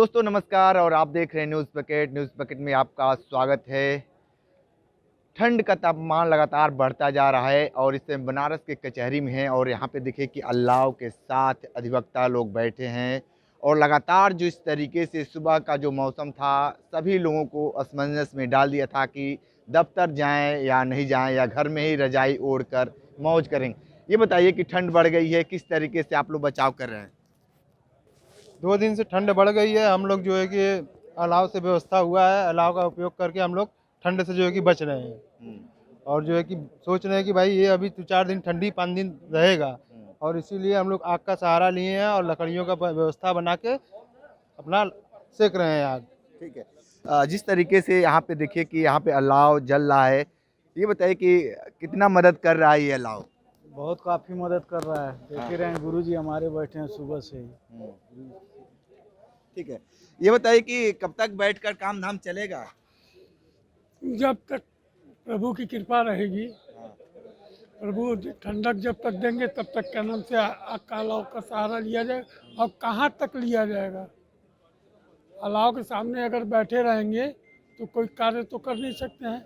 दोस्तों नमस्कार और आप देख रहे हैं न्यूज़ बकेट में आपका स्वागत है। ठंड का तापमान लगातार बढ़ता जा रहा है और इस समय बनारस के कचहरी में है और यहाँ पे देखिए कि अल्लाव के साथ अधिवक्ता लोग बैठे हैं और लगातार जो इस तरीके से सुबह का जो मौसम था सभी लोगों को असमंजस में डाल दिया था कि दफ्तर जाएं या नहीं जाएं या घर में ही रजाई ओढ़ कर मौज करें। ये बताइए कि ठंड बढ़ गई है, किस तरीके से आप लोग बचाव कर रहे हैं? 2 दिन से ठंड बढ़ गई है। हम लोग जो है कि अलाव से व्यवस्था हुआ है, अलाव का उपयोग करके हम लोग ठंड से जो है कि बच रहे हैं। और जो है कि सोच रहे हैं कि भाई ये अभी 4 दिन ठंडी 5 दिन रहेगा और इसीलिए हम लोग आग का सहारा लिए हैं और लकड़ियों का व्यवस्था बना के अपना सेक रहे हैं आग। ठीक है। जिस तरीके से यहाँ पे देखिए कि यहाँ पे अलाव जल रहा है, ये बताइए कि कितना मदद कर रहा है ये अलाव? बहुत काफ़ी मदद कर रहा है। देख ही रहे हैं गुरुजी हमारे बैठे हैं सुबह से ही। ठीक है। ये बताइए कि कब तक बैठकर काम धाम चलेगा? जब तक प्रभु की कृपा रहेगी, प्रभु ठंडक जब तक देंगे तब तक क्या नाम से आग का अलाव का सहारा लिया जाए। और कहाँ तक लिया जाएगा? अलाव के सामने अगर बैठे रहेंगे तो कोई कार्य तो कर नहीं सकते हैं।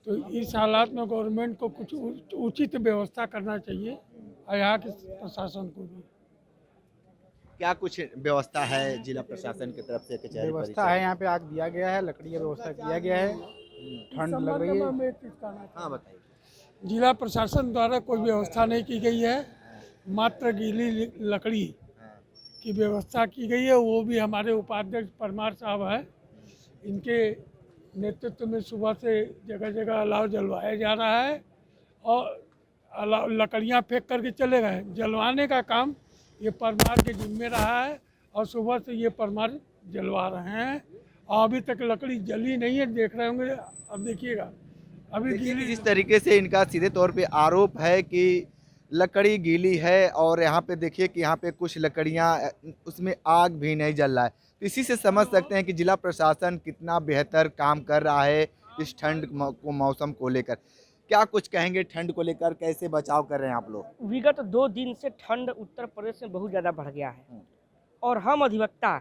तो इस हालात में गवर्नमेंट को कुछ उचित व्यवस्था करना चाहिए और यहाँ के प्रशासन को भी। क्या कुछ व्यवस्था है जिला प्रशासन की तरफ से कचहरी व्यवस्था परिसर है, में? यहाँ पे आग दिया गया है, लकड़ी का व्यवस्था किया गया है। ठंड लग रही है। हाँ बताइए। जिला प्रशासन द्वारा कोई व्यवस्था नहीं की गई है, मात्र गीली लकड़ी की व्यवस्था की गई है। वो भी हमारे उपाध्यक्ष परमार साहब है, इनके नेतृत्व में सुबह से जगह जगह अलाव जलवाया जा रहा है और अलाव लकड़ियाँ फेंक करके चले गए। जलवाने का काम ये परमार के जिम्मे रहा है और सुबह से ये परमार जलवा रहे हैं और अभी तक लकड़ी जली नहीं है। देख रहे होंगे, अब देखिएगा अभी देखिए कि गीली। जिस तरीके से इनका सीधे तौर पे आरोप है कि लकड़ी गीली है और यहाँ पे देखिए कि यहाँ पे कुछ लकड़ियाँ उसमें आग भी नहीं जल रहा है, तो इसी से समझ सकते हैं कि जिला प्रशासन कितना बेहतर काम कर रहा है इस ठंड को मौसम को लेकर। क्या कुछ कहेंगे ठंड को लेकर, कैसे बचाव कर रहे हैं आप लोग? विगत 2 दिन से ठंड उत्तर प्रदेश में बहुत ज़्यादा बढ़ गया है और हम अधिवक्ता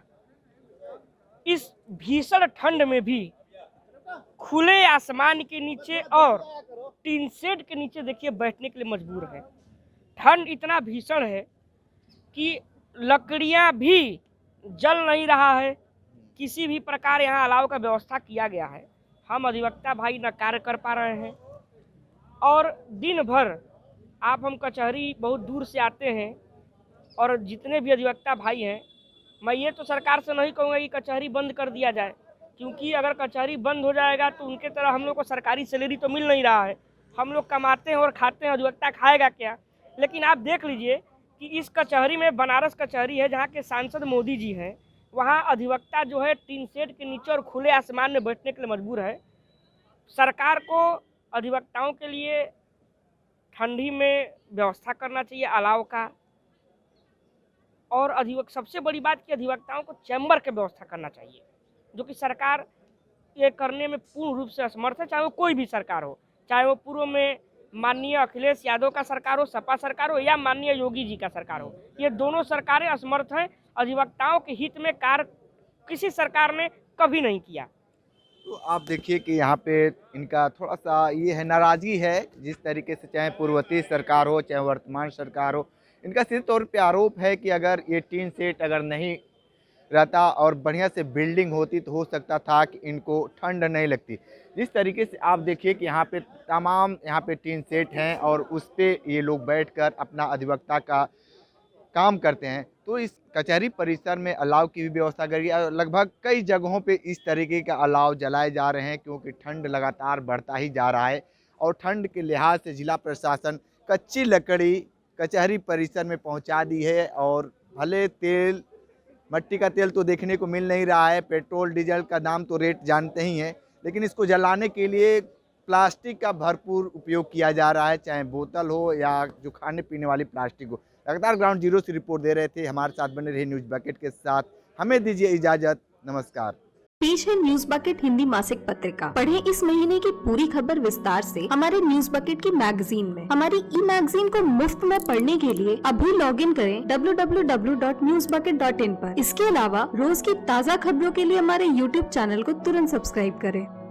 इस भीषण ठंड में भी खुले आसमान के नीचे और टीन शेड के नीचे देखिए बैठने के लिए मजबूर है। ठंड इतना भीषण है कि लकड़ियां भी जल नहीं रहा है। किसी भी प्रकार यहाँ अलाव का व्यवस्था किया गया है। हम अधिवक्ता भाई न कार्य कर पा रहे हैं और दिन भर हम कचहरी बहुत दूर से आते हैं और जितने भी अधिवक्ता भाई हैं, मैं ये तो सरकार से नहीं कहूँगा कि कचहरी बंद कर दिया जाए, क्योंकि अगर कचहरी बंद हो जाएगा तो उनके तरह हम लोग को सरकारी सैलरी तो मिल नहीं रहा है। हम लोग कमाते हैं और खाते हैं, अधिवक्ता खाएगा क्या? लेकिन आप देख लीजिए कि इस कचहरी में, बनारस कचहरी है जहाँ के सांसद मोदी जी हैं, वहाँ अधिवक्ता जो है टीन शेड के नीचे और खुले आसमान में बैठने के लिए मजबूर है। सरकार को अधिवक्ताओं के लिए ठंडी में व्यवस्था करना चाहिए अलाव का, और सबसे बड़ी बात कि अधिवक्ताओं को चैम्बर की व्यवस्था करना चाहिए, जो कि सरकार ये करने में पूर्ण रूप से असमर्थ है। चाहे वो कोई भी सरकार हो, चाहे वो पूर्व में माननीय अखिलेश यादव का सरकार हो, सपा सरकार हो, या माननीय योगी जी का सरकार हो, ये दोनों सरकारें असमर्थ हैं। अधिवक्ताओं के हित में कार्य किसी सरकार ने कभी नहीं किया। तो आप देखिए कि यहाँ पे इनका थोड़ा सा ये है, नाराज़गी है जिस तरीके से, चाहे पूर्ववर्ती सरकार हो चाहे वर्तमान सरकार हो, इनका सीधे तौर पे आरोप है कि अगर ये टीन सेट अगर नहीं रहता और बढ़िया से बिल्डिंग होती तो हो सकता था कि इनको ठंड नहीं लगती। जिस तरीके से आप देखिए कि यहाँ पे तमाम यहाँ पे टीन सेट हैं और उस पे ये लोग बैठकर अपना अधिवक्ता का काम करते हैं, तो इस कचहरी परिसर में अलाव की भी व्यवस्था करी है और लगभग कई जगहों पे इस तरीके का अलाव जलाए जा रहे हैं क्योंकि ठंड लगातार बढ़ता ही जा रहा है। और ठंड के लिहाज से जिला प्रशासन कच्ची लकड़ी कचहरी परिसर में पहुंचा दी है और भले तेल, मट्टी का तेल तो देखने को मिल नहीं रहा है, पेट्रोल डीजल का दाम तो रेट जानते ही हैं, लेकिन इसको जलाने के लिए प्लास्टिक का भरपूर उपयोग किया जा रहा है, चाहे बोतल हो या जो खाने पीने वाली प्लास्टिक हो। लगातार ग्राउंड जीरो से रिपोर्ट दे रहे थे, हमारे साथ बने रहे न्यूज़ बकेट के साथ। हमें दीजिए इजाज़त, नमस्कार। पेश है न्यूज बकेट हिंदी मासिक पत्रिका। पढ़ें इस महीने की पूरी खबर विस्तार से हमारे न्यूज बकेट की मैगजीन में। हमारी ई मैगजीन को मुफ्त में पढ़ने के लिए अभी लॉगिन करें www.newsbucket.in पर। इसके अलावा रोज की ताज़ा खबरों के लिए हमारे YouTube चैनल को तुरंत सब्सक्राइब करें।